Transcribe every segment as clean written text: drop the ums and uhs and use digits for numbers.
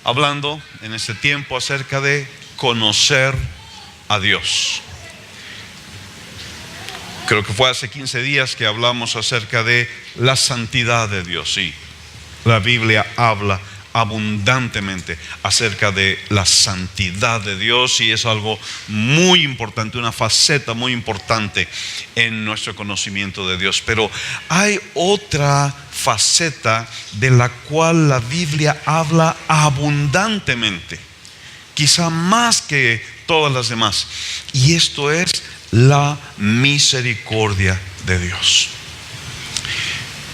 hablando en este tiempo acerca de conocer a Dios. Creo que fue hace 15 días que hablamos acerca de la santidad de Dios. Sí, la Biblia habla abundantemente acerca de la santidad de Dios, y es algo muy importante, una faceta muy importante en nuestro conocimiento de Dios. Pero hay otra faceta de la cual la Biblia habla abundantemente, quizá más que todas las demás, y esto es la misericordia de Dios.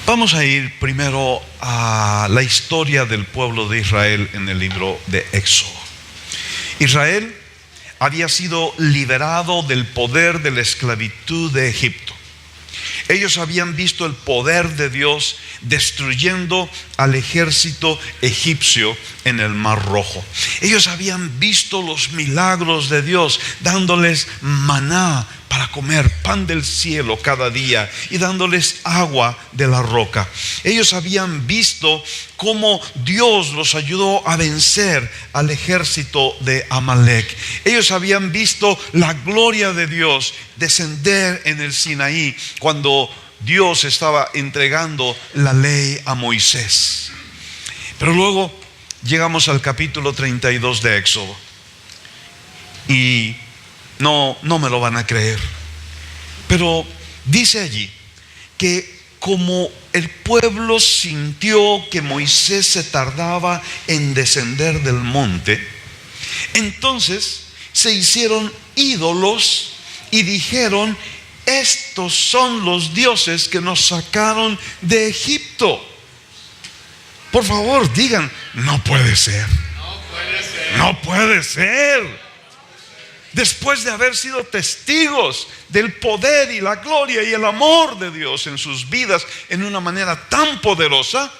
Vamos a ir primero a la historia del pueblo de Israel en el libro de Éxodo. Israel había sido liberado del poder de la esclavitud de Egipto. Ellos habían visto el poder de Dios destruyendo al ejército egipcio en el Mar Rojo. Ellos habían visto los milagros de Dios, dándoles maná para comer, pan del cielo cada día, y dándoles agua de la roca. Ellos habían visto cómo Dios los ayudó a vencer al ejército de Amalek. Ellos habían visto la gloria de Dios descender en el Sinaí cuando Dios estaba entregando la ley a Moisés. Pero luego llegamos al capítulo 32 de Éxodo, y no me lo van a creer, pero dice allí que como el pueblo sintió que Moisés se tardaba en descender del monte, entonces se hicieron ídolos y dijeron: estos son los dioses que nos sacaron de Egipto. Por favor, digan: no puede ser. No puede ser. Después de haber sido testigos del poder y la gloria y el amor de Dios en sus vidas en una manera tan poderosa,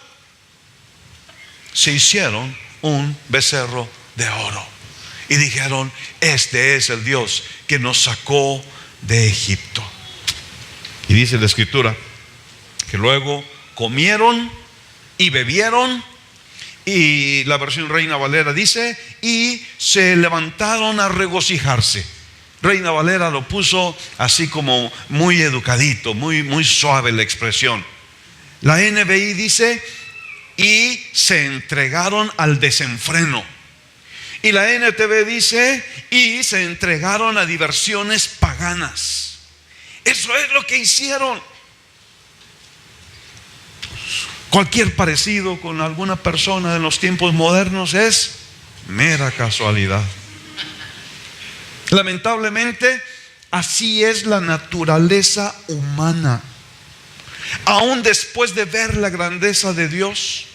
se hicieron un becerro de oro y dijeron: este es el Dios que nos sacó de Egipto. Y dice la escritura que luego comieron y bebieron, y la versión Reina Valera dice: y se levantaron a regocijarse. Reina Valera lo puso así como muy educadito, muy suave la expresión. La NBI dice: y se entregaron al desenfreno. Y la NTV dice: y se entregaron a diversiones paganas. Eso es lo que hicieron. Cualquier parecido con alguna persona en los tiempos modernos es mera casualidad. Lamentablemente, así es la naturaleza humana. Aún después de ver la grandeza de Dios,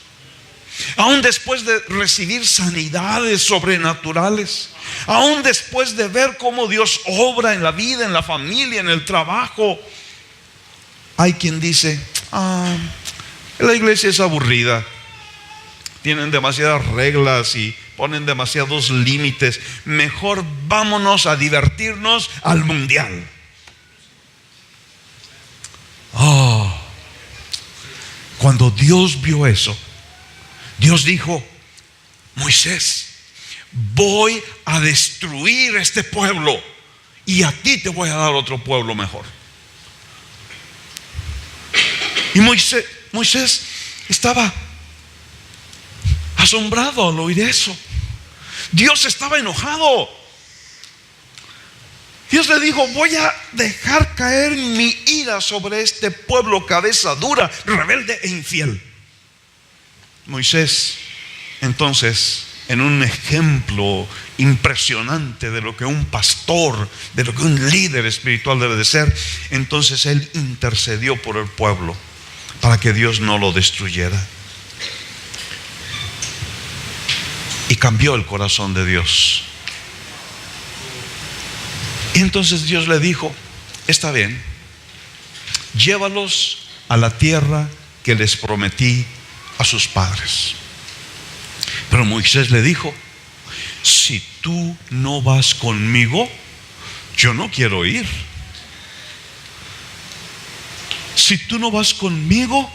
aún después de recibir sanidades sobrenaturales, aún después de ver cómo Dios obra en la vida, en la familia, en el trabajo, hay quien dice: la iglesia es aburrida, tienen demasiadas reglas y ponen demasiados límites, mejor vámonos a divertirnos al mundial. Cuando Dios vio eso, Dios dijo: Moisés, voy a destruir este pueblo y a ti te voy a dar otro pueblo mejor. Y Moisés estaba asombrado al oír eso. Dios estaba enojado. Dios le dijo: voy a dejar caer mi ira sobre este pueblo cabeza dura, rebelde e infiel. Moisés, entonces, en un ejemplo impresionante de lo que un pastor, de lo que un líder espiritual debe de ser, entonces él intercedió por el pueblo para que Dios no lo destruyera. Y cambió el corazón de Dios. Y entonces Dios le dijo: está bien, llévalos a la tierra que les prometí a sus padres. Pero Moisés le dijo: si tú no vas conmigo, yo no quiero ir. Si tú no vas conmigo,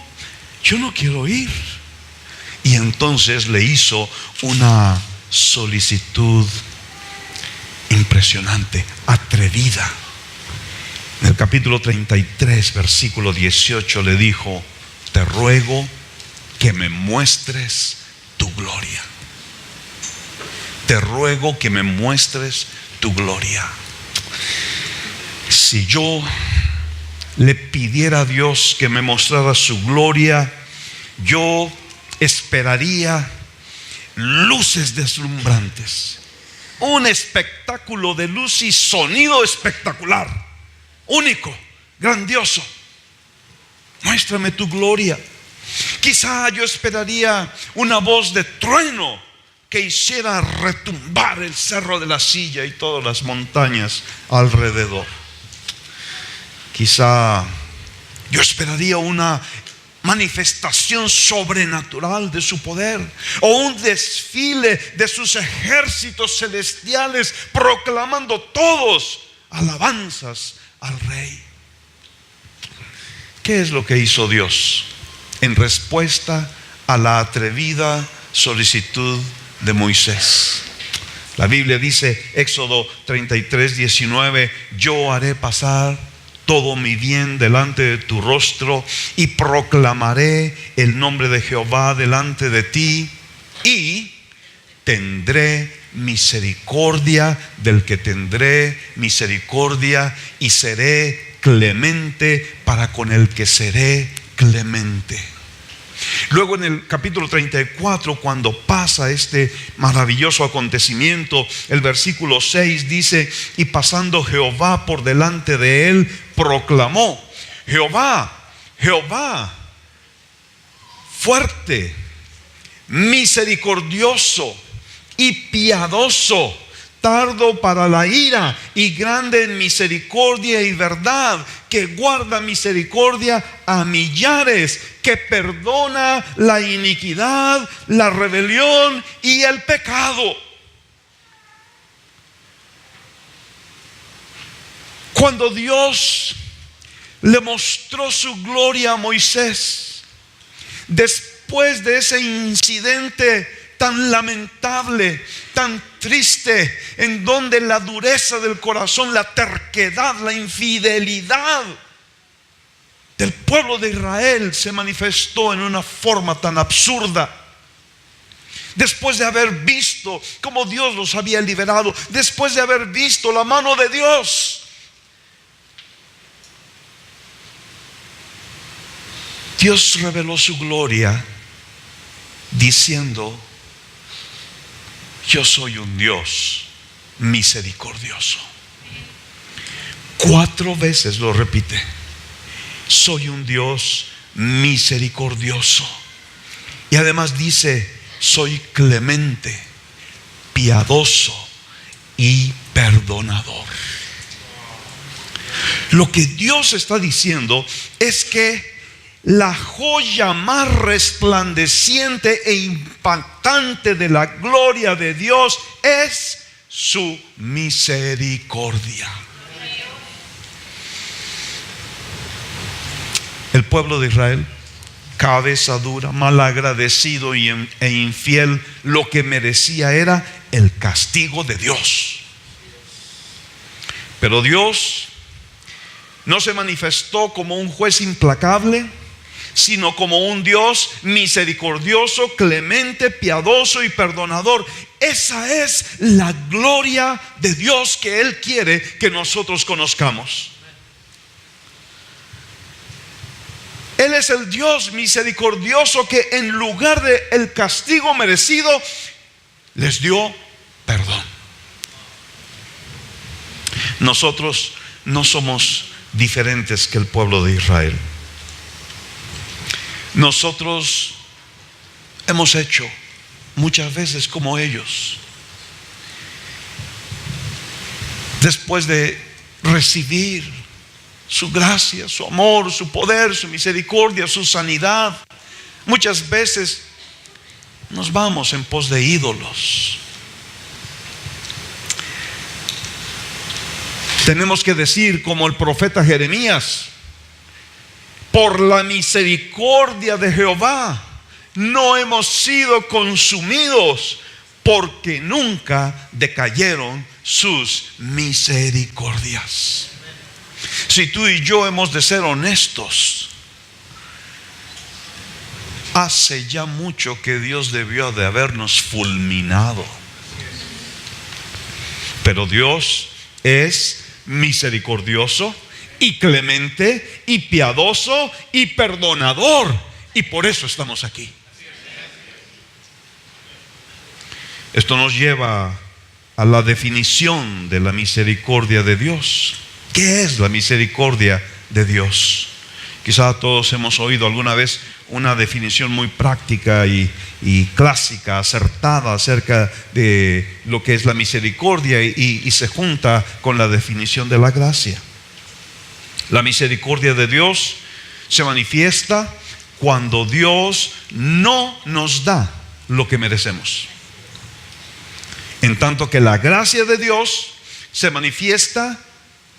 yo no quiero ir. Y entonces le hizo una solicitud impresionante, atrevida. En el capítulo 33, versículo 18 le dijo: te ruego que me muestres tu gloria. Te ruego que me muestres tu gloria. Si yo le pidiera a Dios que me mostrara su gloria, yo esperaría luces deslumbrantes, un espectáculo de luz y sonido espectacular, único, grandioso. Muéstrame tu gloria. Quizá yo esperaría una voz de trueno que hiciera retumbar el cerro de la Silla y todas las montañas alrededor. Quizá yo esperaría una manifestación sobrenatural de su poder, o un desfile de sus ejércitos celestiales proclamando todos alabanzas al Rey. ¿Qué es lo que hizo Dios en respuesta a la atrevida solicitud de Moisés? La Biblia dice, Éxodo 33, 19: yo haré pasar todo mi bien delante de tu rostro y proclamaré el nombre de Jehová delante de ti, y tendré misericordia del que tendré misericordia, y seré clemente para con el que seré clemente. Luego en el capítulo 34, cuando pasa este maravilloso acontecimiento, el versículo 6 dice: y pasando Jehová por delante de él, proclamó: Jehová, Jehová, fuerte, misericordioso y piadoso, tardo para la ira y grande en misericordia y verdad, que guarda misericordia a millares, que perdona la iniquidad, la rebelión y el pecado. Cuando Dios le mostró su gloria a Moisés, después de ese incidente tan lamentable, tan triste, en donde la dureza del corazón, la terquedad, la infidelidad del pueblo de Israel se manifestó en una forma tan absurda, después de haber visto cómo Dios los había liberado, después de haber visto la mano de Dios, Dios reveló su gloria diciendo: yo soy un Dios misericordioso. 4 veces lo repite: soy un Dios misericordioso. Y además dice: soy clemente, piadoso y perdonador. Lo que Dios está diciendo es que la joya más resplandeciente e impactante de la gloria de Dios es su misericordia. El pueblo de Israel, cabeza dura, malagradecido e infiel, lo que merecía era el castigo de Dios. Pero Dios no se manifestó como un juez implacable, sino como un Dios misericordioso, clemente, piadoso y perdonador. Esa es la gloria de Dios que Él quiere que nosotros conozcamos. Él es el Dios misericordioso que en lugar del castigo merecido les dio perdón. Nosotros no somos diferentes que el pueblo de Israel. Nosotros hemos hecho muchas veces como ellos. Después de recibir su gracia, su amor, su poder, su misericordia, su sanidad, muchas veces nos vamos en pos de ídolos. Tenemos que decir como el profeta Jeremías: por la misericordia de Jehová no hemos sido consumidos, porque nunca decayeron sus misericordias. Si tú y yo hemos de ser honestos, hace ya mucho que Dios debió de habernos fulminado. Pero Dios es misericordioso y clemente y piadoso y perdonador, y por eso estamos aquí. Esto nos lleva a la definición de la misericordia de Dios. ¿Qué es la misericordia de Dios? Quizá todos hemos oído alguna vez una definición muy práctica y clásica, acertada acerca de lo que es la misericordia, y se junta con la definición de la gracia. La misericordia de Dios se manifiesta cuando Dios no nos da lo que merecemos. En tanto que la gracia de Dios se manifiesta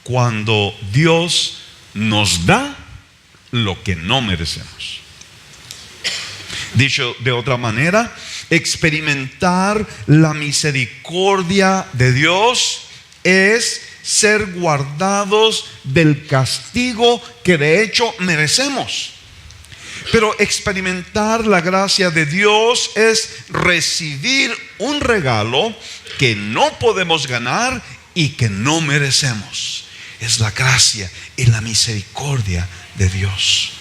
cuando Dios nos da lo que no merecemos. Dicho de otra manera, experimentar la misericordia de Dios es ser guardados del castigo que de hecho merecemos. Pero experimentar la gracia de Dios es recibir un regalo que no podemos ganar y que no merecemos. Es la gracia y la misericordia de Dios.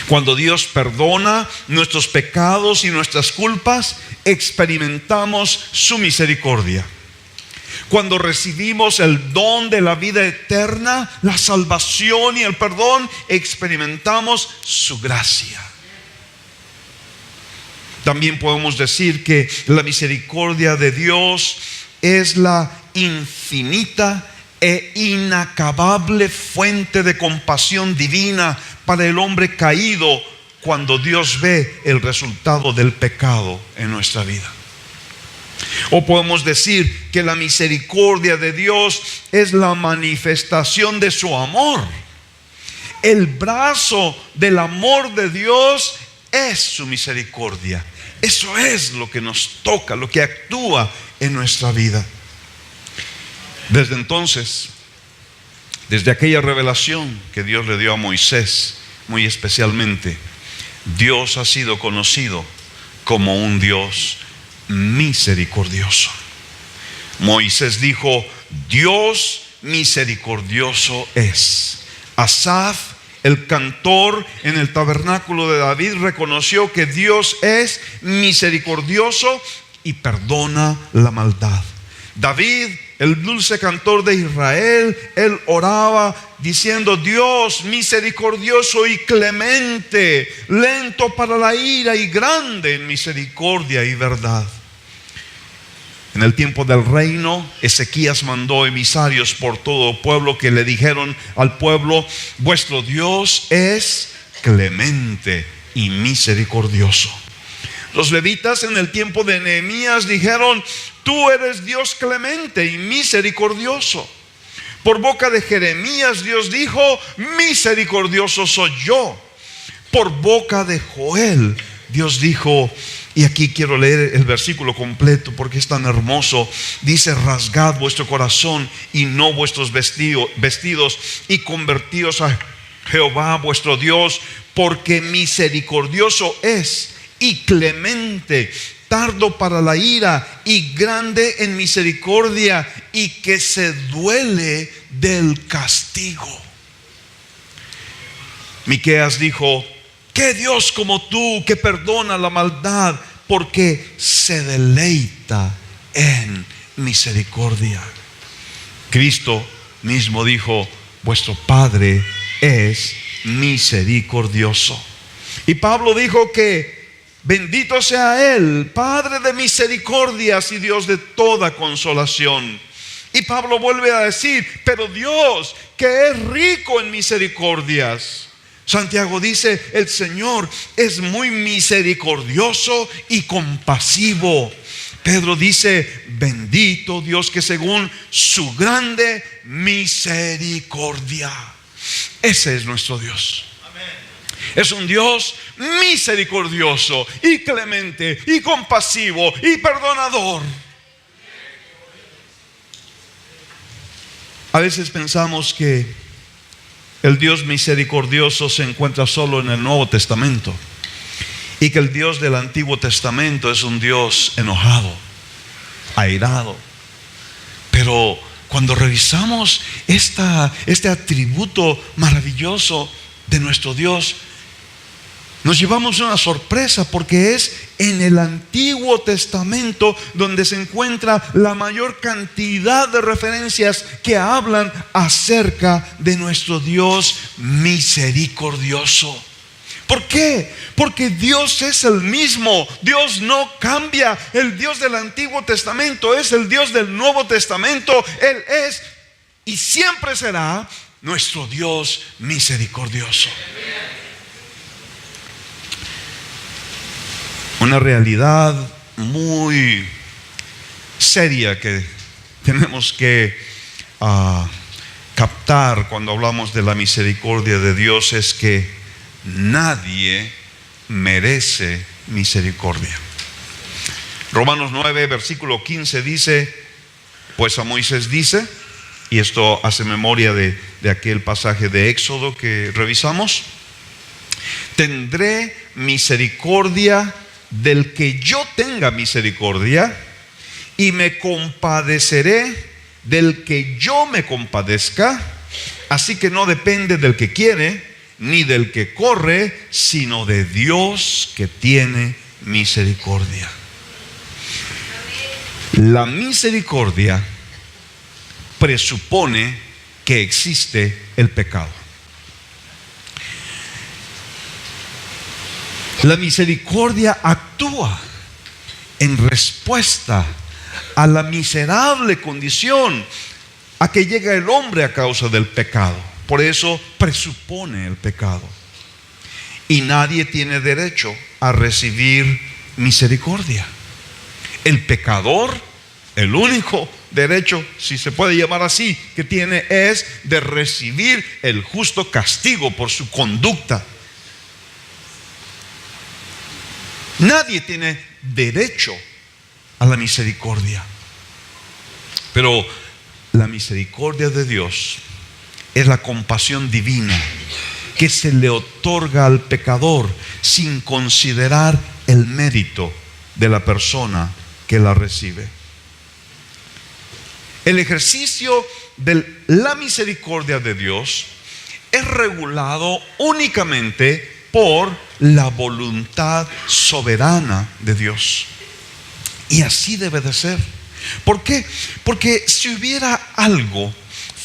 Cuando Dios perdona nuestros pecados y nuestras culpas, experimentamos su misericordia. Cuando recibimos el don de la vida eterna, la salvación y el perdón, experimentamos su gracia. También podemos decir que la misericordia de Dios es la infinita e inacabable fuente de compasión divina para el hombre caído, cuando Dios ve el resultado del pecado en nuestra vida. O podemos decir que la misericordia de Dios es la manifestación de su amor. El brazo del amor de Dios es su misericordia. Eso es lo que nos toca, lo que actúa en nuestra vida. Desde entonces, desde aquella revelación que Dios le dio a Moisés, muy especialmente, Dios ha sido conocido como un Dios misericordioso. Moisés dijo: Dios misericordioso es. Asaf, el cantor en el tabernáculo de David, reconoció que Dios es misericordioso y perdona la maldad. David, el dulce cantor de Israel, él oraba diciendo: Dios misericordioso y clemente, lento para la ira y grande en misericordia y verdad. En el tiempo del reino, Ezequías mandó emisarios por todo el pueblo que le dijeron al pueblo: vuestro Dios es clemente y misericordioso. Los levitas en el tiempo de Nehemías dijeron: tú eres Dios clemente y misericordioso. Por boca de Jeremías, Dios dijo: misericordioso soy yo. Por boca de Joel, Dios dijo, y aquí quiero leer el versículo completo porque es tan hermoso. Dice: rasgad vuestro corazón y no vuestros vestidos, y convertíos a Jehová vuestro Dios, porque misericordioso es y clemente, tardo para la ira y grande en misericordia, y que se duele del castigo. Miqueas dijo: ¿qué Dios como tú, que perdona la maldad, porque se deleita en misericordia? Cristo mismo dijo: vuestro Padre es misericordioso. Y Pablo dijo que bendito sea Él, Padre de misericordias y Dios de toda consolación. Y Pablo vuelve a decir: pero Dios, que es rico en misericordias. Santiago dice: el Señor es muy misericordioso y compasivo. Pedro dice: bendito Dios, que según su grande misericordia. Ese es nuestro Dios. Es un Dios misericordioso y clemente y compasivo y perdonador. A veces pensamos que el Dios misericordioso se encuentra solo en el Nuevo Testamento y que el Dios del Antiguo Testamento es un Dios enojado, airado. Pero cuando revisamos este atributo maravilloso de nuestro Dios, nos llevamos una sorpresa, porque es en el Antiguo Testamento donde se encuentra la mayor cantidad de referencias que hablan acerca de nuestro Dios misericordioso. ¿Por qué? Porque Dios es el mismo. Dios no cambia. El Dios del Antiguo Testamento es el Dios del Nuevo Testamento. Él es y siempre será nuestro Dios misericordioso. Una realidad muy seria que tenemos que captar cuando hablamos de la misericordia de Dios es que nadie merece misericordia. Romanos 9, versículo 15 dice: pues a Moisés dice, y esto hace memoria de aquel pasaje de Éxodo que revisamos: tendré misericordia del que yo tenga misericordia, y me compadeceré del que yo me compadezca. Así que no depende del que quiere ni del que corre, sino de Dios que tiene misericordia. La misericordia presupone que existe el pecado. La misericordia actúa en respuesta a la miserable condición a que llega el hombre a causa del pecado. Por eso presupone el pecado. Y nadie tiene derecho a recibir misericordia. El pecador, el único derecho, si se puede llamar así, que tiene es de recibir el justo castigo por su conducta. Nadie tiene derecho a la misericordia. Pero la misericordia de Dios es la compasión divina que se le otorga al pecador sin considerar el mérito de la persona que la recibe. El ejercicio de la misericordia de Dios es regulado únicamente por la voluntad soberana de Dios. Y así debe de ser. ¿Por qué? Porque si hubiera algo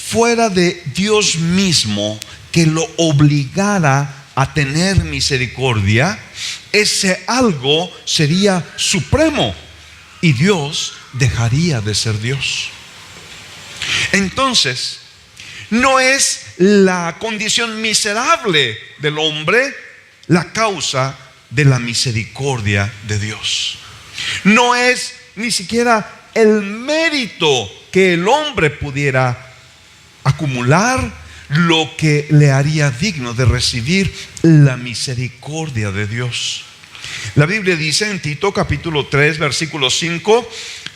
fuera de Dios mismo que lo obligara a tener misericordia, ese algo sería supremo y Dios dejaría de ser Dios. Entonces, no es la condición miserable del hombre la causa de la misericordia de Dios. No es ni siquiera el mérito que el hombre pudiera acumular lo que le haría digno de recibir la misericordia de Dios. La Biblia dice en Tito capítulo 3 versículo 5: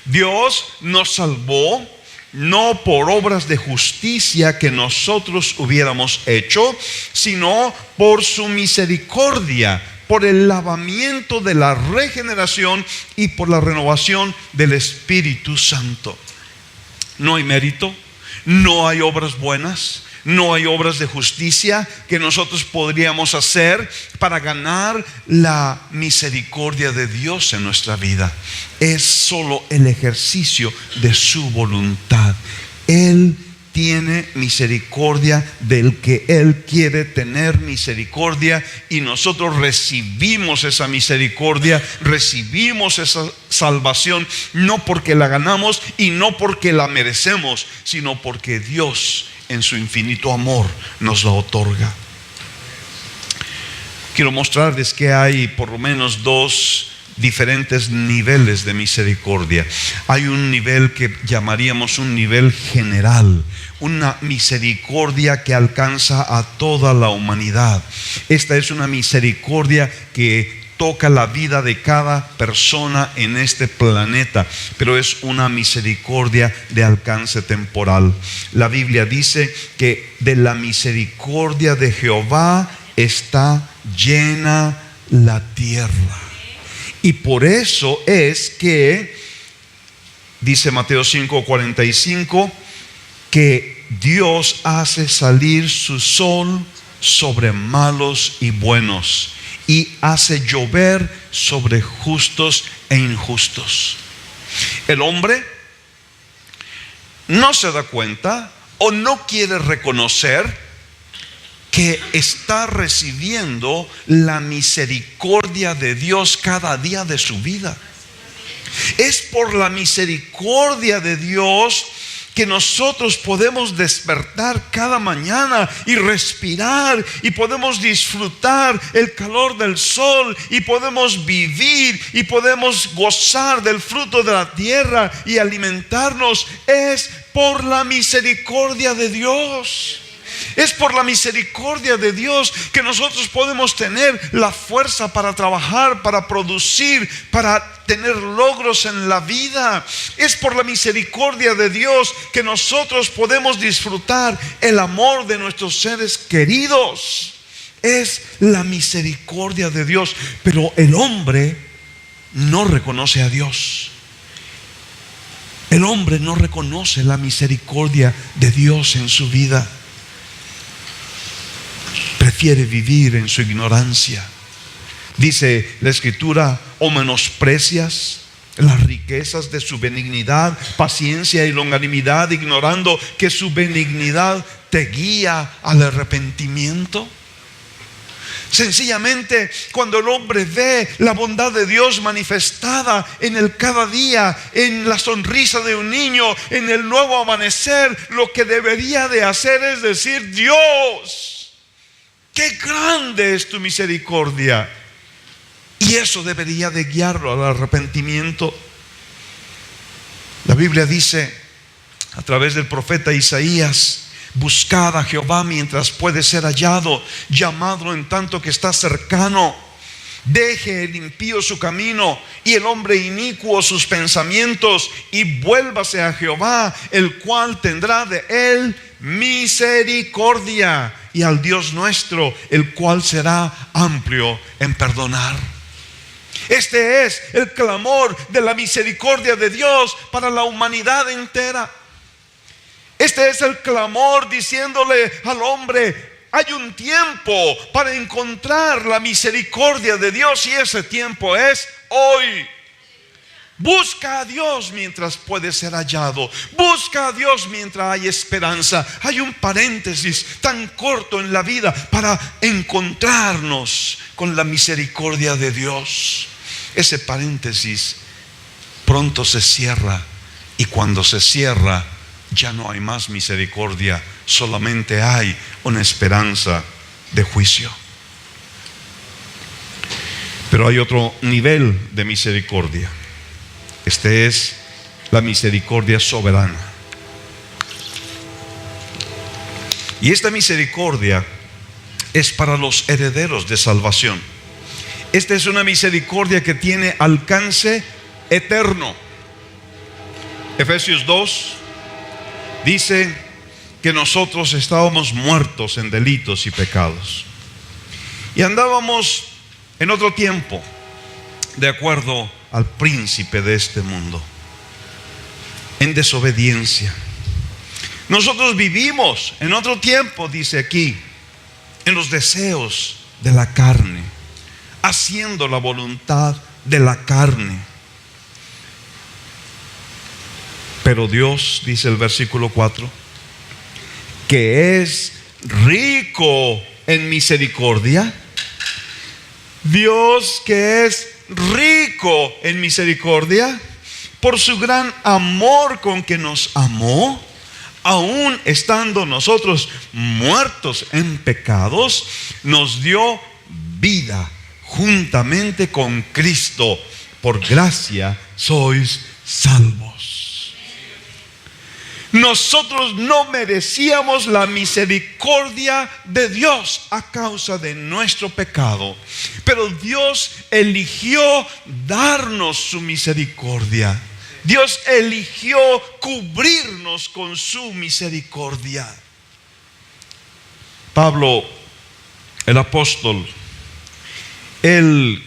Dios nos salvó no por obras de justicia que nosotros hubiéramos hecho, sino por su misericordia, por el lavamiento de la regeneración y por la renovación del Espíritu Santo. No hay mérito, no hay obras buenas, no hay obras de justicia que nosotros podríamos hacer para ganar la misericordia de Dios en nuestra vida. Es solo el ejercicio de su voluntad. Él tiene misericordia del que Él quiere tener misericordia, y nosotros recibimos esa misericordia, recibimos esa salvación, no porque la ganamos y no porque la merecemos, sino porque Dios en su infinito amor nos la otorga. Quiero mostrarles que hay por lo menos dos diferentes niveles de misericordia. Hay un nivel que llamaríamos un nivel general, una misericordia que alcanza a toda la humanidad. Esta es una misericordia que toca la vida de cada persona en este planeta, pero es una misericordia de alcance temporal. La Biblia dice que de la misericordia de Jehová está llena la tierra. Y por eso es que dice Mateo 5:45 que Dios hace salir su sol sobre malos y buenos, y hace llover sobre justos e injustos. El hombre no se da cuenta o no quiere reconocer que está recibiendo la misericordia de Dios cada día de su vida. Es por la misericordia de Dios que nosotros podemos despertar cada mañana y respirar, y podemos disfrutar el calor del sol, y podemos vivir y podemos gozar del fruto de la tierra y alimentarnos. Es por la misericordia de Dios. Es por la misericordia de Dios que nosotros podemos tener la fuerza para trabajar, para producir, para tener logros en la vida. Es por la misericordia de Dios que nosotros podemos disfrutar el amor de nuestros seres queridos. Es la misericordia de Dios. Pero el hombre no reconoce a Dios. El hombre no reconoce la misericordia de Dios en su vida. Prefiere vivir en su ignorancia. Dice la Escritura: o menosprecias las riquezas de su benignidad, paciencia y longanimidad, ignorando que su benignidad te guía al arrepentimiento. Sencillamente, cuando el hombre ve la bondad de Dios manifestada en el cada día, en la sonrisa de un niño, en el nuevo amanecer, lo que debería de hacer es decir: Dios, qué grande es tu misericordia. Y eso debería de guiarlo al arrepentimiento. La Biblia dice a través del profeta Isaías: buscad a Jehová mientras puede ser hallado, llamadlo en tanto que está cercano. Deje el impío su camino y el hombre inicuo sus pensamientos, y vuélvase a Jehová, el cual tendrá de él misericordia, y al Dios nuestro, el cual será amplio en perdonar. Este es el clamor de la misericordia de Dios para la humanidad entera. Este es el clamor diciéndole al hombre: hay un tiempo para encontrar la misericordia de Dios, y ese tiempo es hoy. Busca a Dios mientras puede ser hallado. Busca a Dios mientras hay esperanza. Hay un paréntesis tan corto en la vida para encontrarnos con la misericordia de Dios. Ese paréntesis pronto se cierra, y cuando se cierra ya no hay más misericordia, solamente hay una esperanza de juicio. Pero hay otro nivel de misericordia. Este es la misericordia soberana. Y esta misericordia es para los herederos de salvación. Esta es una misericordia que tiene alcance eterno. Efesios 2 dice que nosotros estábamos muertos en delitos y pecados, y andábamos en otro tiempo de acuerdo al príncipe de este mundo, en desobediencia. Nosotros vivimos en otro tiempo, dice aquí, en los deseos de la carne, haciendo la voluntad de la carne. Pero Dios, dice el versículo 4, que es rico en misericordia. Dios, que es rico en misericordia, por su gran amor con que nos amó, aun estando nosotros muertos en pecados, nos dio vida juntamente con Cristo. por gracia sois salvos. Nosotros no merecíamos la misericordia de Dios a causa de nuestro pecado, pero Dios eligió darnos su misericordia. Dios eligió cubrirnos con su misericordia. Pablo, el apóstol, él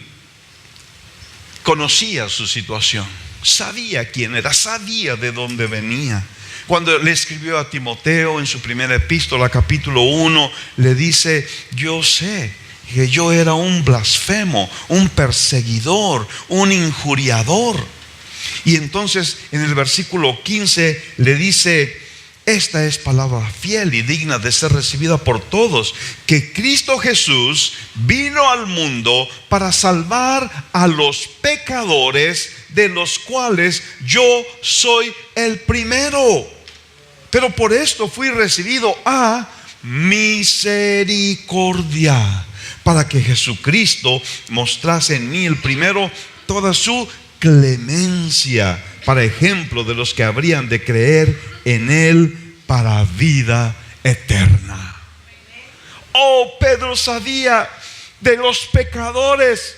conocía su situación, sabía quién era, sabía de dónde venía. Cuando le escribió a Timoteo en su primera epístola, capítulo 1, le dice: yo sé que yo era un blasfemo, un perseguidor, un injuriador. Y entonces en el versículo 15 le dice: esta es palabra fiel y digna de ser recibida por todos, que Cristo Jesús vino al mundo para salvar a los pecadores, de los cuales yo soy el primero. Pero por esto fui recibido a misericordia, para que Jesucristo mostrase en mí el primero toda su clemencia, para ejemplo de los que habrían de creer en Él para vida eterna. Oh, Pedro sabía de los pecadores: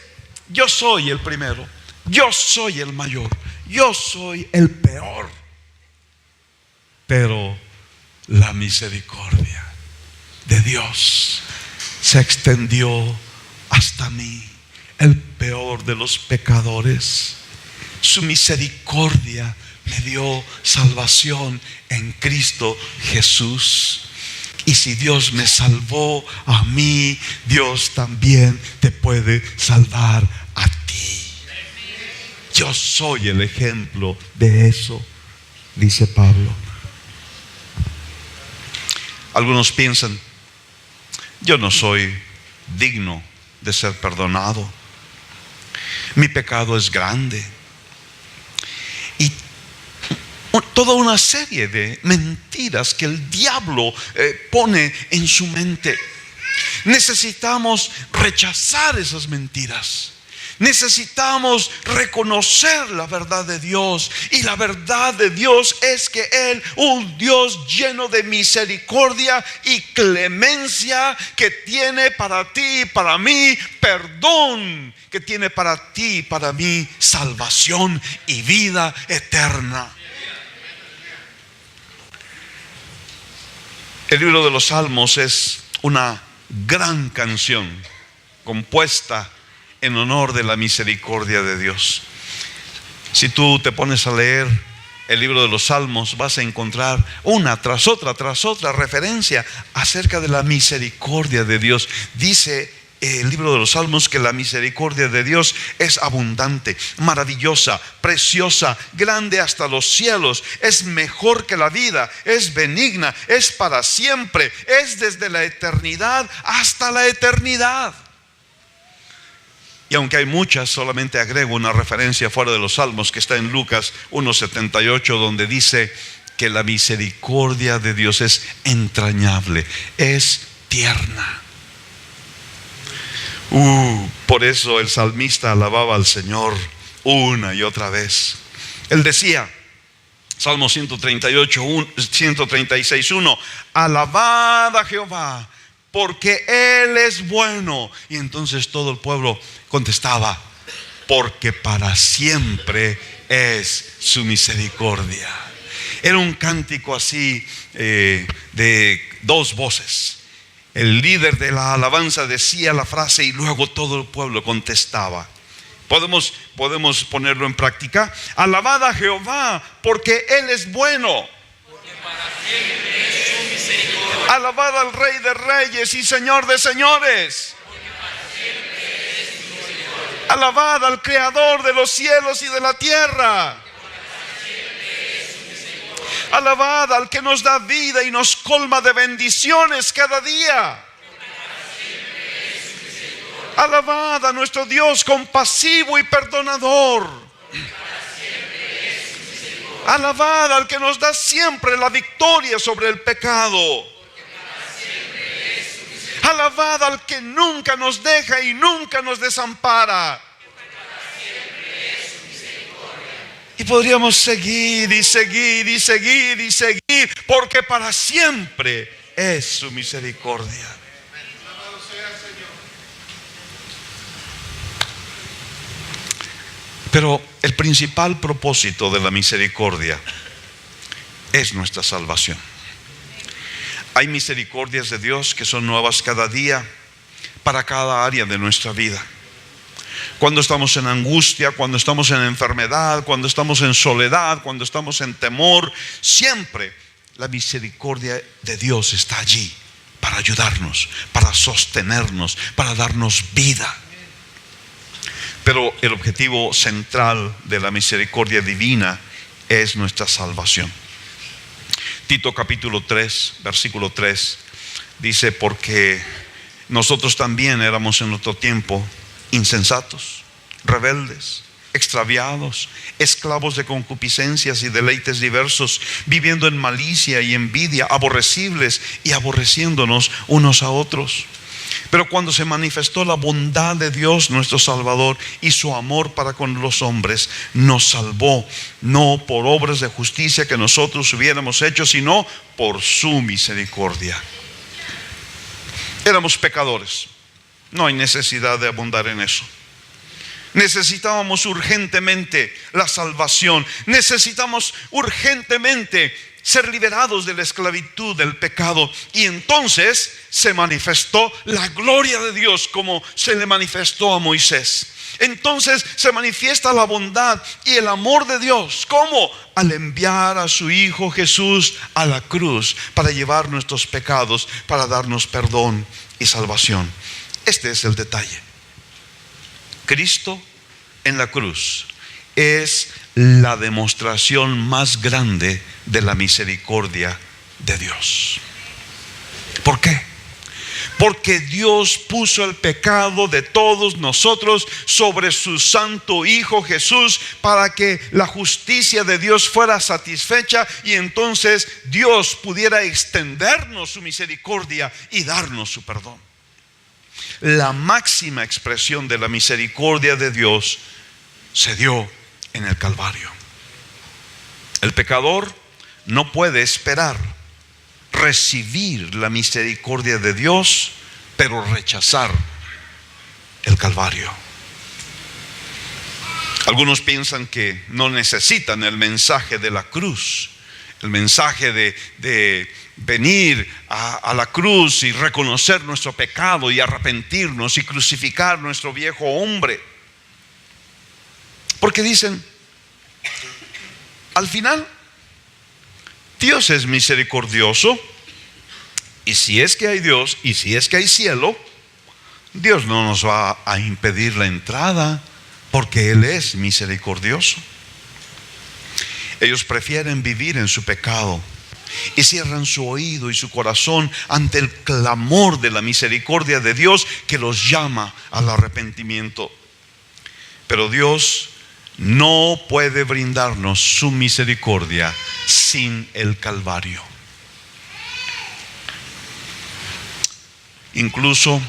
yo soy el primero, yo soy el mayor, yo soy el peor. Pero la misericordia de Dios se extendió hasta mí, el peor de los pecadores. Su misericordia me dio salvación en Cristo Jesús. Y si Dios me salvó a mí, Dios también te puede salvar a ti. Yo soy el ejemplo de eso, dice Pablo. Algunos piensan: yo no soy digno de ser perdonado, mi pecado es grande, y toda una serie de mentiras que el diablo pone en su mente. Necesitamos rechazar esas mentiras. Necesitamos reconocer la verdad de Dios. Y la verdad de Dios es que Él, un Dios lleno de misericordia y clemencia, que tiene para ti y para mí perdón, que tiene para ti y para mí salvación y vida eterna. El libro de los Salmos es una gran canción compuesta en honor de la misericordia de Dios. Si tú te pones a leer el libro de los Salmos, vas a encontrar una tras otra referencia acerca de la misericordia de Dios. Dice el libro de los Salmos que la misericordia de Dios es abundante, maravillosa, preciosa, grande hasta los cielos, es mejor que la vida, es benigna, es para siempre, es desde la eternidad hasta la eternidad. Y aunque hay muchas, solamente agrego una referencia fuera de los Salmos que está en Lucas 1:78, donde dice que la misericordia de Dios es entrañable, es tierna. Por eso el salmista alababa al Señor una y otra vez. Él decía, Salmo 136:1, alabad a Jehová, porque Él es bueno. Y entonces todo el pueblo contestaba, porque para siempre es su misericordia. Era un cántico así de dos voces. El líder de la alabanza decía la frase y luego todo el pueblo contestaba. Podemos ponerlo en práctica. Alabad a Jehová, porque Él es bueno, porque para siempre es su misericordia. Alabad al Rey de Reyes y Señor de Señores, porque para siempre es su misericordia. Alabad al Creador de los cielos y de la tierra, porque para siempre es su misericordia. Alabad al que nos da vida y nos colma de bendiciones cada día. Alabad a nuestro Dios compasivo y perdonador. Alabad al que nos da siempre la victoria sobre el pecado. Alabad al que nunca nos deja y nunca nos desampara. Y podríamos seguir y seguir y seguir y seguir, porque para siempre es su misericordia. Pero el principal propósito de la misericordia es nuestra salvación. Hay misericordias de Dios que son nuevas cada día para cada área de nuestra vida. Cuando estamos en angustia, cuando estamos en enfermedad, cuando estamos en soledad, cuando estamos en temor, siempre la misericordia de Dios está allí para ayudarnos, para sostenernos, para darnos vida. Pero el objetivo central de la misericordia divina es nuestra salvación. Tito capítulo 3, versículo 3 dice: porque nosotros también éramos en otro tiempo insensatos, rebeldes, extraviados, esclavos de concupiscencias y deleites diversos, viviendo en malicia y envidia, aborrecibles y aborreciéndonos unos a otros. Pero cuando se manifestó la bondad de Dios nuestro Salvador y su amor para con los hombres, nos salvó, no por obras de justicia que nosotros hubiéramos hecho, sino por su misericordia. Éramos pecadores, no hay necesidad de abundar en eso. Necesitábamos urgentemente la salvación, necesitamos urgentemente ser liberados de la esclavitud del pecado. Y entonces se manifestó la gloria de Dios como se le manifestó a Moisés. Entonces se manifiesta la bondad y el amor de Dios. ¿Cómo? Al enviar a su Hijo Jesús a la cruz para llevar nuestros pecados, para darnos perdón y salvación. Este es el detalle. Cristo en la cruz es la demostración más grande de la misericordia de Dios. ¿Por qué? Porque Dios puso el pecado de todos nosotros sobre su santo Hijo Jesús, para que la justicia de Dios fuera satisfecha y entonces Dios pudiera extendernos su misericordia y darnos su perdón. La máxima expresión de la misericordia de Dios se dio en el Calvario. El pecador no puede esperar recibir la misericordia de Dios, pero rechazar el Calvario. Algunos piensan que no necesitan el mensaje de la cruz, el mensaje de venir a la cruz y reconocer nuestro pecado y arrepentirnos y crucificar nuestro viejo hombre. Porque dicen, al final, Dios es misericordioso, y si es que hay Dios, y si es que hay cielo, Dios no nos va a impedir la entrada, porque Él es misericordioso. Ellos prefieren vivir en su pecado y cierran su oído y su corazón ante el clamor de la misericordia de Dios, que los llama al arrepentimiento. Pero Dios no puede brindarnos su misericordia sin el Calvario. Incluso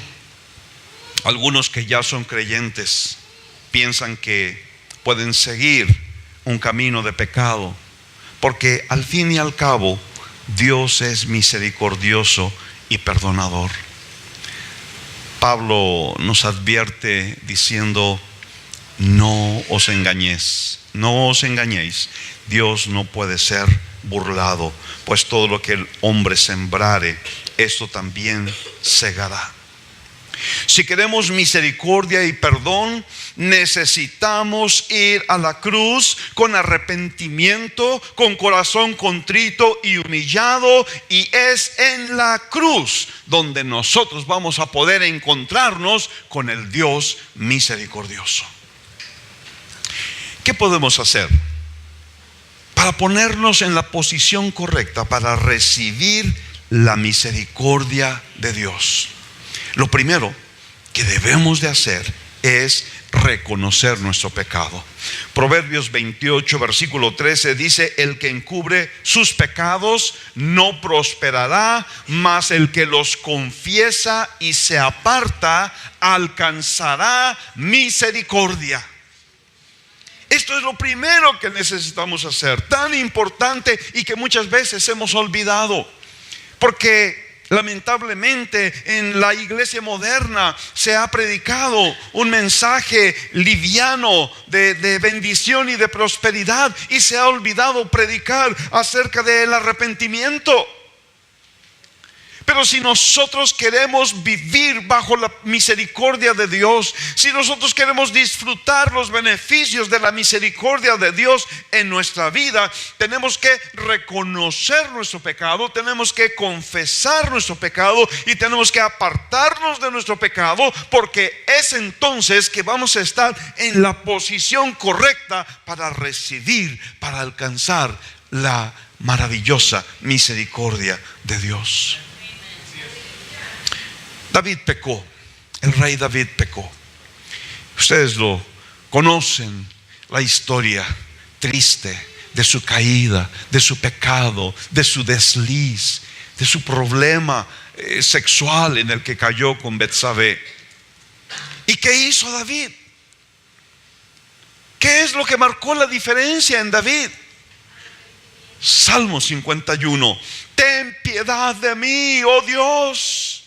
algunos que ya son creyentes piensan que pueden seguir un camino de pecado, porque al fin y al cabo Dios es misericordioso y perdonador. Pablo nos advierte diciendo: no os engañéis, no os engañéis. Dios no puede ser burlado, pues todo lo que el hombre sembrare, esto también segará. Si queremos misericordia y perdón, necesitamos ir a la cruz con arrepentimiento, con corazón contrito y humillado, y es en la cruz donde nosotros vamos a poder encontrarnos con el Dios misericordioso. ¿Qué podemos hacer para ponernos en la posición correcta para recibir la misericordia de Dios? Lo primero que debemos de hacer es reconocer nuestro pecado. Proverbios 28, versículo 13 dice: el que encubre sus pecados no prosperará, mas el que los confiesa y se aparta alcanzará misericordia. Esto es lo primero que necesitamos hacer, tan importante y que muchas veces hemos olvidado. Porque lamentablemente en la iglesia moderna se ha predicado un mensaje liviano de bendición y de prosperidad, y se ha olvidado predicar acerca del arrepentimiento. Pero si nosotros queremos vivir bajo la misericordia de Dios, si nosotros queremos disfrutar los beneficios de la misericordia de Dios en nuestra vida, tenemos que reconocer nuestro pecado, tenemos que confesar nuestro pecado y tenemos que apartarnos de nuestro pecado, porque es entonces que vamos a estar en la posición correcta para recibir, para alcanzar la maravillosa misericordia de Dios. David pecó, el rey David pecó. Ustedes lo conocen, la historia triste de su caída, de su pecado, de su desliz, de su problema sexual en el que cayó con Betsabé. ¿Y qué hizo David? ¿Qué es lo que marcó la diferencia en David? Salmo 51: ten piedad de mí, oh Dios,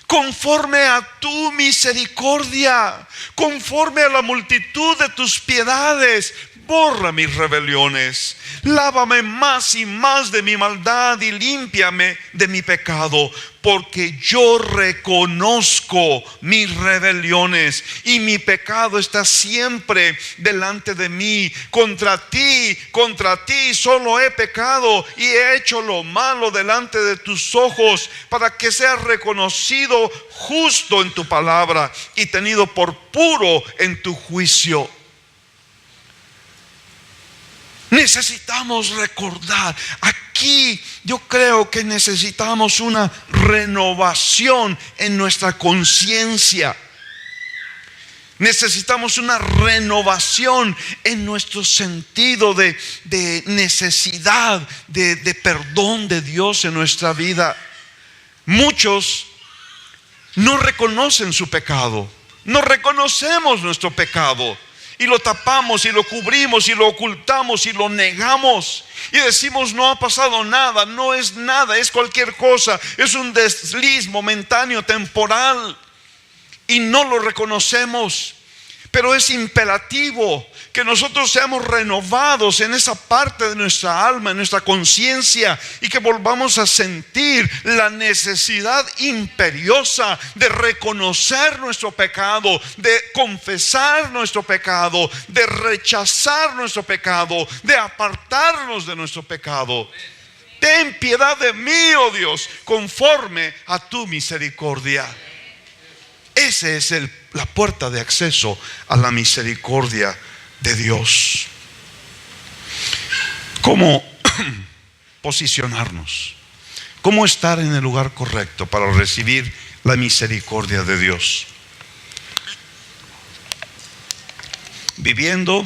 conforme a tu misericordia, conforme a la multitud de tus piedades, borra mis rebeliones. Lávame más y más de mi maldad y límpiame de mi pecado, porque yo reconozco mis rebeliones y mi pecado está siempre delante de mí. Contra ti solo he pecado y he hecho lo malo delante de tus ojos, para que seas reconocido justo en tu palabra y tenido por puro en tu juicio. Necesitamos recordar. Aquí yo creo que necesitamos una renovación en nuestra conciencia. Necesitamos una renovación en nuestro sentido de necesidad de perdón de Dios en nuestra vida. Muchos no reconocen su pecado, no reconocemos nuestro pecado, y lo tapamos y lo cubrimos y lo ocultamos y lo negamos y decimos no ha pasado nada, no es nada, es cualquier cosa, es un desliz momentáneo, temporal, y no lo reconocemos. Pero es imperativo que nosotros seamos renovados en esa parte de nuestra alma, en nuestra conciencia, y que volvamos a sentir la necesidad imperiosa de reconocer nuestro pecado, de confesar nuestro pecado, de rechazar nuestro pecado, de apartarnos de nuestro pecado. Ten piedad de mí, oh Dios, conforme a tu misericordia. Esa es la puerta de acceso a la misericordia de Dios. ¿Cómo posicionarnos? ¿Cómo estar en el lugar correcto para recibir la misericordia de Dios? Viviendo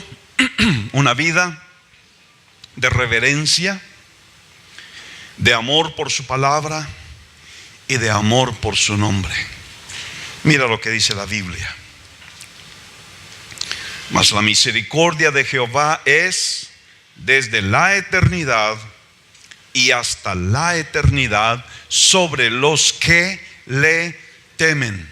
una vida de reverencia, de amor por su palabra y de amor por su nombre. Mira lo que dice la Biblia. Mas la misericordia de Jehová es desde la eternidad y hasta la eternidad sobre los que le temen.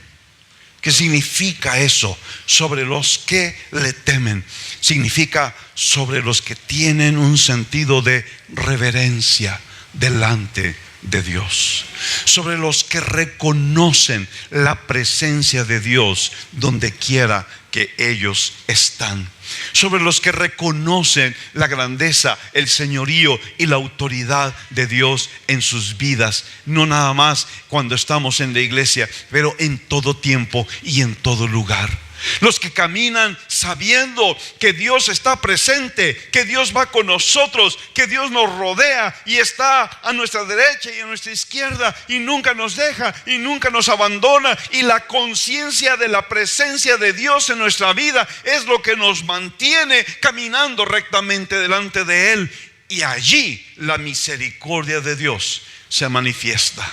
¿Qué significa eso? Sobre los que le temen. Significa sobre los que tienen un sentido de reverencia delante de Dios, sobre los que reconocen la presencia de Dios donde quiera que ellos están, sobre los que reconocen la grandeza, el señorío y la autoridad de Dios en sus vidas, no nada más cuando estamos en la iglesia, pero en todo tiempo y en todo lugar. Los que caminan sabiendo que Dios está presente, que Dios va con nosotros, que Dios nos rodea y está a nuestra derecha y a nuestra izquierda y nunca nos deja y nunca nos abandona, y la conciencia de la presencia de Dios en nuestra vida es lo que nos mantiene caminando rectamente delante de Él, y allí la misericordia de Dios se manifiesta.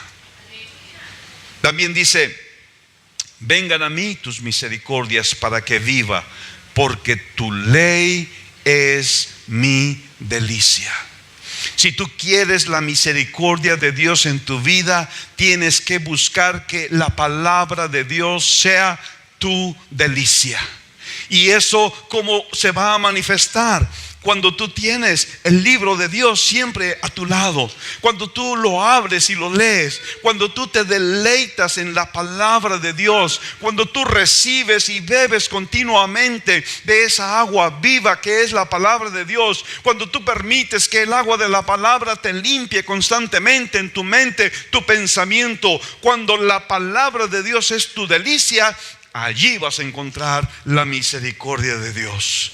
También dice: vengan a mí tus misericordias para que viva, porque tu ley es mi delicia. Si tú quieres la misericordia de Dios en tu vida, tienes que buscar que la palabra de Dios sea tu delicia. Y eso, ¿cómo se va a manifestar? Cuando tú tienes el libro de Dios siempre a tu lado, cuando tú lo abres y lo lees, cuando tú te deleitas en la palabra de Dios, cuando tú recibes y bebes continuamente de esa agua viva que es la palabra de Dios, cuando tú permites que el agua de la palabra te limpie constantemente en tu mente, tu pensamiento, cuando la palabra de Dios es tu delicia, allí vas a encontrar la misericordia de Dios.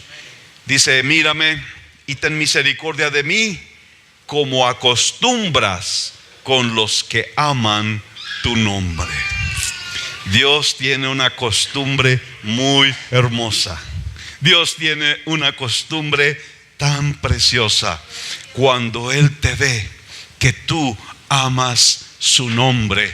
Dice: mírame y ten misericordia de mí, como acostumbras con los que aman tu nombre. Dios tiene una costumbre muy hermosa. Dios tiene una costumbre tan preciosa. Cuando Él te ve que tú amas su nombre,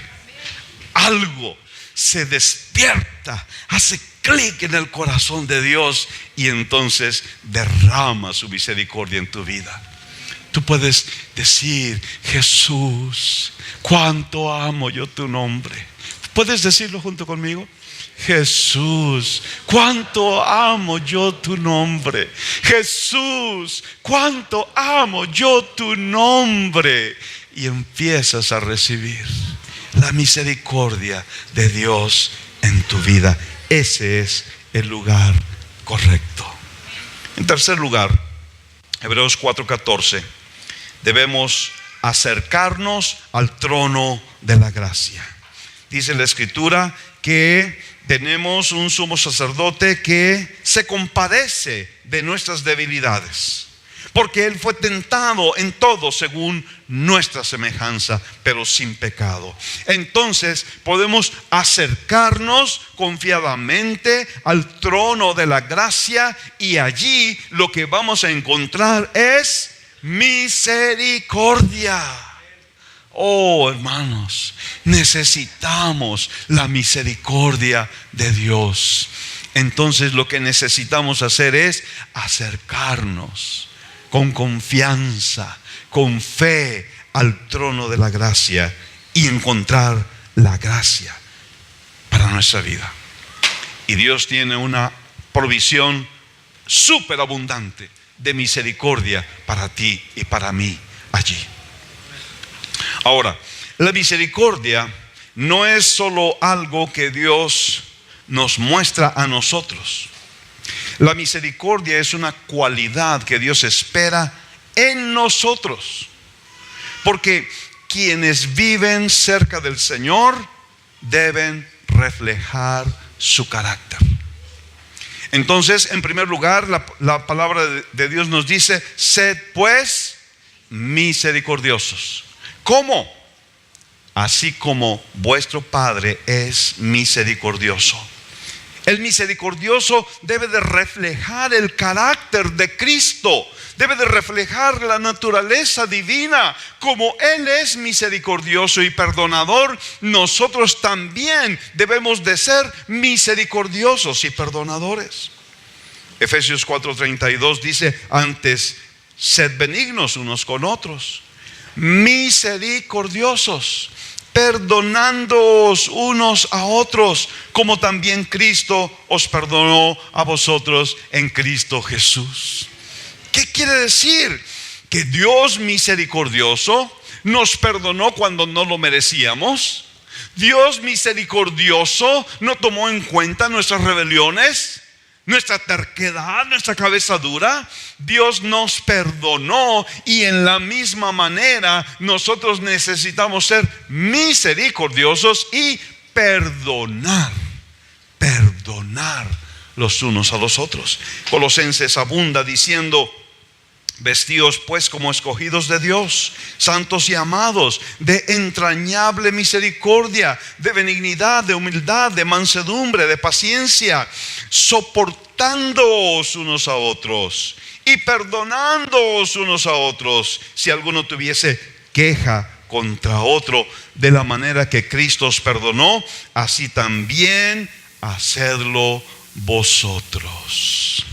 algo se despierta, hace clic en el corazón de Dios, y entonces derrama su misericordia en tu vida. Tú puedes decir: Jesús, cuánto amo yo tu nombre. ¿Puedes decirlo junto conmigo? Jesús, cuánto amo yo tu nombre. Jesús, cuánto amo yo tu nombre. Y empiezas a recibir la misericordia de Dios en tu vida. Ese es el lugar correcto. En tercer lugar, Hebreos 4:14, debemos acercarnos al trono de la gracia. Dice la Escritura que tenemos un sumo sacerdote que se compadece de nuestras debilidades, porque Él fue tentado en todo según nuestra semejanza, pero sin pecado. Entonces podemos acercarnos confiadamente al trono de la gracia, y allí lo que vamos a encontrar es misericordia. Oh, hermanos, necesitamos la misericordia de Dios. Entonces lo que necesitamos hacer es acercarnos con confianza, con fe al trono de la gracia, y encontrar la gracia para nuestra vida. Y Dios tiene una provisión súper abundante de misericordia para ti y para mí allí. Ahora, la misericordia no es solo algo que Dios nos muestra a nosotros. La misericordia es una cualidad que Dios espera en nosotros, porque quienes viven cerca del Señor deben reflejar su carácter. Entonces, en primer lugar, la palabra de Dios nos dice: sed pues misericordiosos. ¿Cómo? Así como vuestro Padre es misericordioso. El misericordioso debe de reflejar el carácter de Cristo, debe de reflejar la naturaleza divina. Como Él es misericordioso y perdonador, nosotros también debemos de ser misericordiosos y perdonadores. Efesios 4:32 dice: antes, sed benignos unos con otros, misericordiosos, perdonándoos unos a otros, como también Cristo os perdonó a vosotros en Cristo Jesús. ¿Qué quiere decir? Que Dios misericordioso nos perdonó cuando no lo merecíamos. Dios misericordioso no tomó en cuenta nuestras rebeliones, nuestra terquedad, nuestra cabeza dura. Dios nos perdonó, y en la misma manera nosotros necesitamos ser misericordiosos y perdonar los unos a los otros. Colosenses abunda diciendo: vestíos pues como escogidos de Dios, santos y amados, de entrañable misericordia, de benignidad, de humildad, de mansedumbre, de paciencia, soportándoos unos a otros y perdonándoos unos a otros, si alguno tuviese queja contra otro. De la manera que Cristo os perdonó, así también hacedlo vosotros.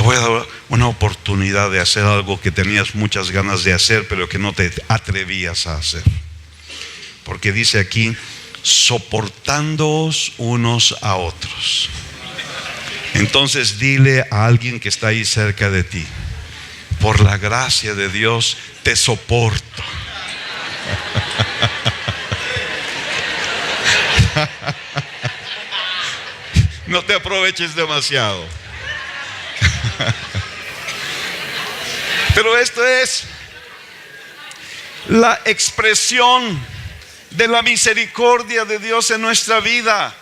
voy a dar una oportunidad de hacer algo que tenías muchas ganas de hacer, pero que no te atrevías a hacer. Porque dice aquí, soportándoos unos a otros. Entonces dile a alguien que está ahí cerca de ti: por la gracia de Dios te soporto. No te aproveches demasiado. Pero esto es la expresión de la misericordia de Dios en nuestra vida.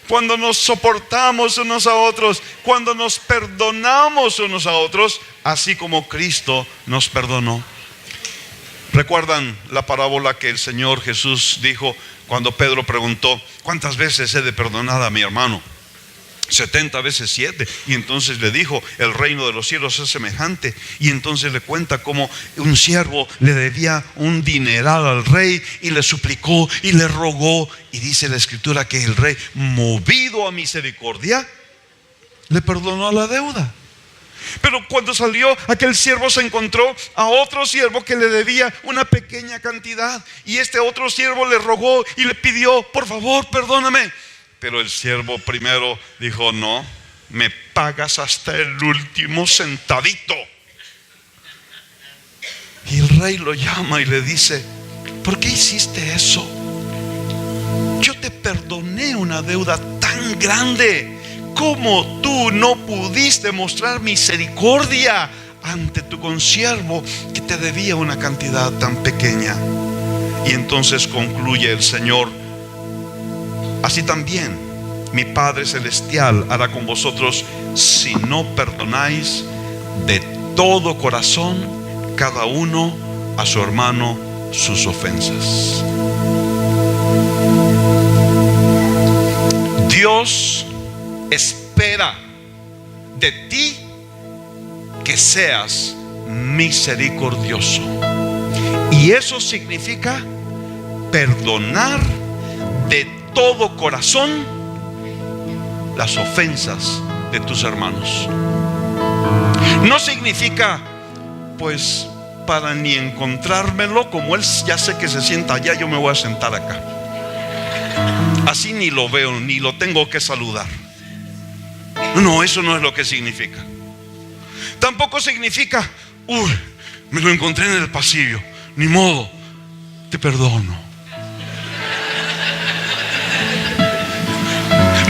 Cuando nos soportamos unos a otros, cuando nos perdonamos unos a otros, así como Cristo nos perdonó. ¿Recuerdan la parábola que el Señor Jesús dijo cuando Pedro preguntó: ¿cuántas veces he de perdonar a mi hermano? 70 veces 7. Y entonces le dijo: el reino de los cielos es semejante. Y entonces le cuenta cómo un siervo le debía un dineral al rey y le suplicó y le rogó. Y dice la escritura que el rey, movido a misericordia, le perdonó la deuda. Pero cuando salió, aquel siervo se encontró a otro siervo que le debía una pequeña cantidad. Y este otro siervo le rogó y le pidió: por favor, perdóname. Pero el siervo primero dijo: no, me pagas hasta el último centavito. Y el rey lo llama y le dice: ¿por qué hiciste eso? Yo te perdoné una deuda tan grande. ¿Cómo tú no pudiste mostrar misericordia ante tu consiervo que te debía una cantidad tan pequeña? Y entonces concluye el Señor: así también mi Padre Celestial hará con vosotros si no perdonáis de todo corazón cada uno a su hermano sus ofensas. Dios espera de ti que seas misericordioso. Y eso significa perdonar de todo corazón las ofensas de tus hermanos. No significa, pues, para ni encontrármelo, como él ya sé que se sienta allá, yo me voy a sentar acá. Así ni lo veo, ni lo tengo que saludar. No, eso no es lo que significa. Tampoco significa: uy, me lo encontré en el pasillo, ni modo, te perdono.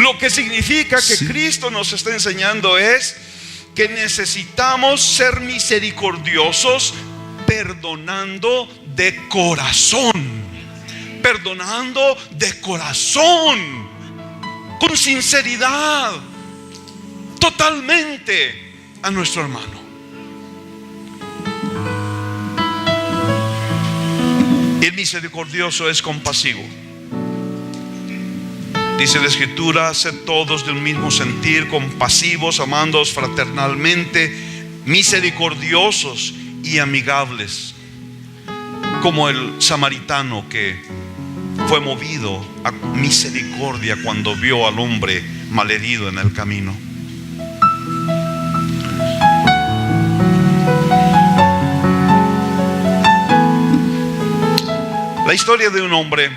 Lo que significa que Cristo nos está enseñando es que necesitamos ser misericordiosos, perdonando de corazón. Perdonando de corazón, con sinceridad, totalmente a nuestro hermano. El misericordioso es compasivo. Dice la Escritura: sed todos de un mismo sentir, compasivos, amándoos fraternalmente, misericordiosos y amigables, como el samaritano que fue movido a misericordia cuando vio al hombre malherido en el camino. La historia de un hombre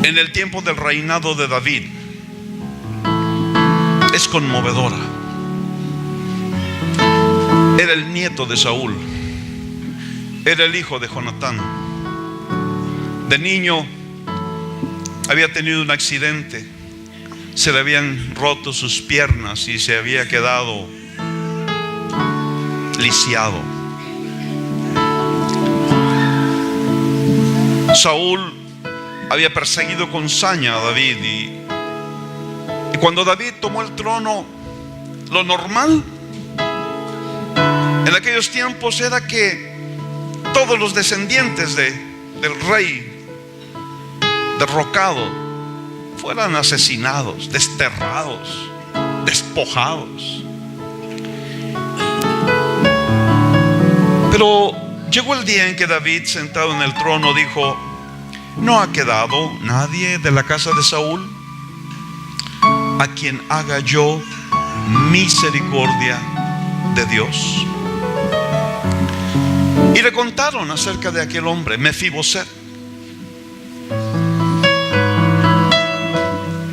en el tiempo del reinado de David es conmovedora. Era el nieto de Saúl, era el hijo de Jonatán. De niño había tenido un accidente, se le habían roto sus piernas y se había quedado lisiado. Saúl había perseguido con saña a David y cuando David tomó el trono, lo normal en aquellos tiempos era que todos los descendientes del rey derrocado fueran asesinados, desterrados, despojados. Pero llegó el día en que David, sentado en el trono, dijo: ¿no ha quedado nadie de la casa de Saúl a quien haga yo misericordia de Dios. Y le contaron acerca de aquel hombre, Mefiboset.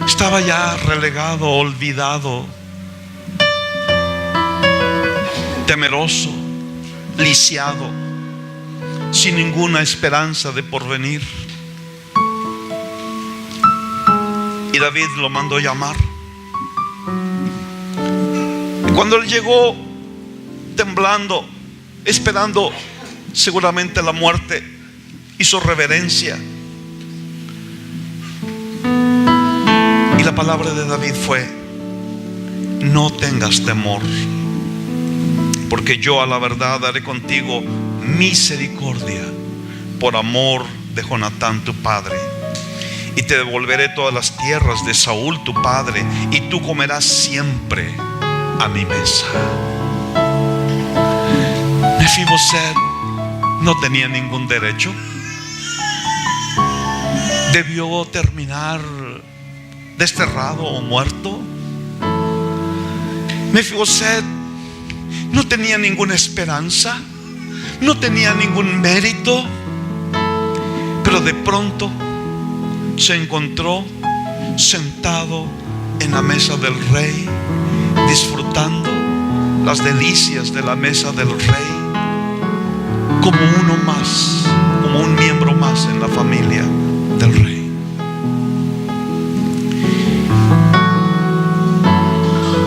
Estaba ya relegado, olvidado, temeroso, lisiado, sin ninguna esperanza de porvenir. Y David lo mandó llamar. Y cuando él llegó, temblando, esperando seguramente la muerte, hizo reverencia. Y la palabra de David fue: no tengas temor, porque yo a la verdad haré contigo misericordia por amor de Jonatán tu padre, y te devolveré todas las tierras de Saúl tu padre, y tú comerás siempre a mi mesa. Mefiboset no tenía ningún derecho. Debió terminar desterrado o muerto. Mefiboset no tenía ninguna esperanza, no tenía ningún mérito, pero de pronto se encontró sentado en la mesa del rey, disfrutando las delicias de la mesa del rey, como uno más, como un miembro más en la familia del rey.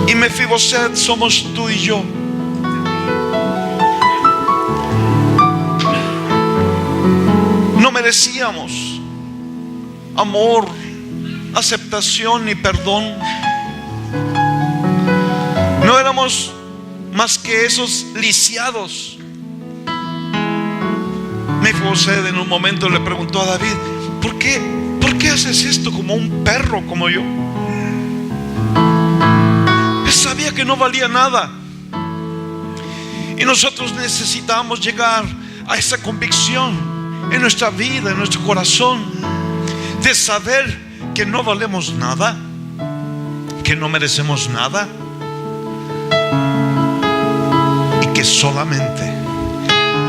Y Mefiboset somos tú y yo. No merecíamos amor, aceptación ni perdón. No éramos más que esos lisiados. Mefiboset en un momento le preguntó a David: ¿Por qué haces esto como un perro como yo? Él sabía que no valía nada. Y nosotros necesitamos llegar a esa convicción en nuestra vida, en nuestro corazón, de saber que no valemos nada, que no merecemos nada, y que solamente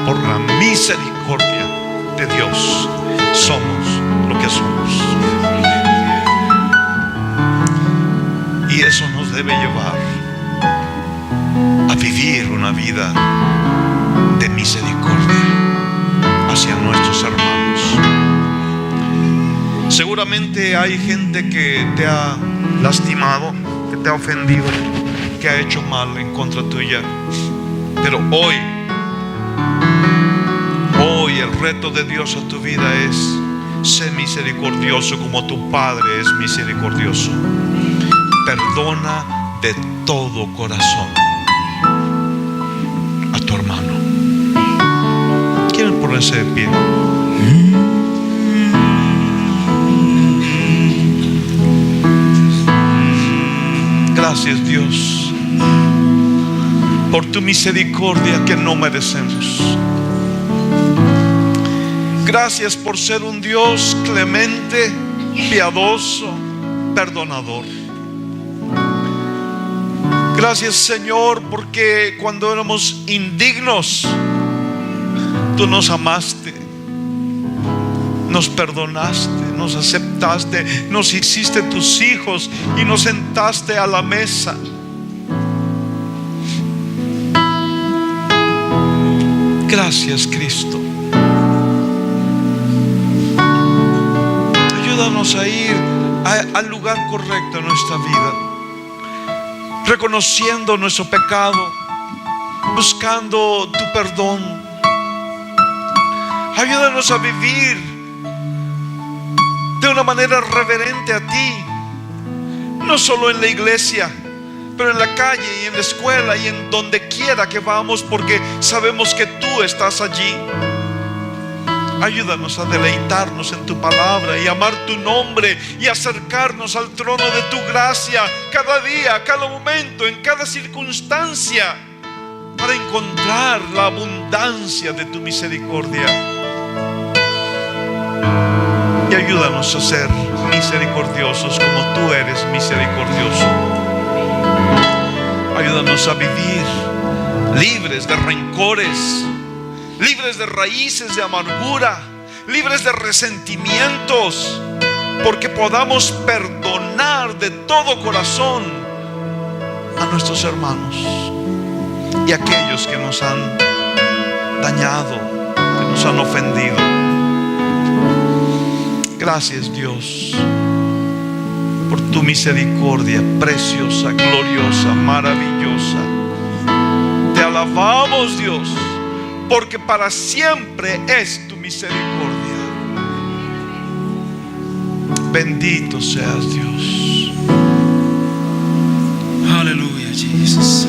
por la misericordia de Dios somos lo que somos. Y eso nos debe llevar a vivir una vida de misericordia hacia nuestros hermanos. Seguramente hay gente que te ha lastimado, que te ha ofendido, que ha hecho mal en contra tuya. Pero hoy el reto de Dios a tu vida es: sé misericordioso como tu Padre es misericordioso. Perdona de todo corazón a tu hermano. ¿Quieren ponerse de pie? Gracias, Dios, por tu misericordia que no merecemos. Gracias por ser un Dios clemente, piadoso, perdonador. Gracias, Señor, porque cuando éramos indignos, tú nos amaste, nos perdonaste, nos aceptaste, nos hiciste tus hijos y nos sentaste a la mesa. Gracias, Cristo. Ayúdanos a ir al lugar correcto en nuestra vida, reconociendo nuestro pecado, buscando tu perdón. Ayúdanos a vivir de una manera reverente a ti, no solo en la iglesia, pero en la calle y en la escuela y en donde quiera que vamos, porque sabemos que tú estás allí. Ayúdanos a deleitarnos en tu palabra y amar tu nombre y acercarnos al trono de tu gracia cada día, cada momento, en cada circunstancia, para encontrar la abundancia de tu misericordia. Y ayúdanos a ser misericordiosos como tú eres misericordioso. Ayúdanos a vivir libres de rencores, libres de raíces de amargura, libres de resentimientos, porque podamos perdonar de todo corazón a nuestros hermanos y a aquellos que nos han dañado, que nos han ofendido. Gracias, Dios, por tu misericordia preciosa, gloriosa, maravillosa. Te alabamos, Dios, porque para siempre es tu misericordia. Bendito seas, Dios. Hallelujah, Jesus.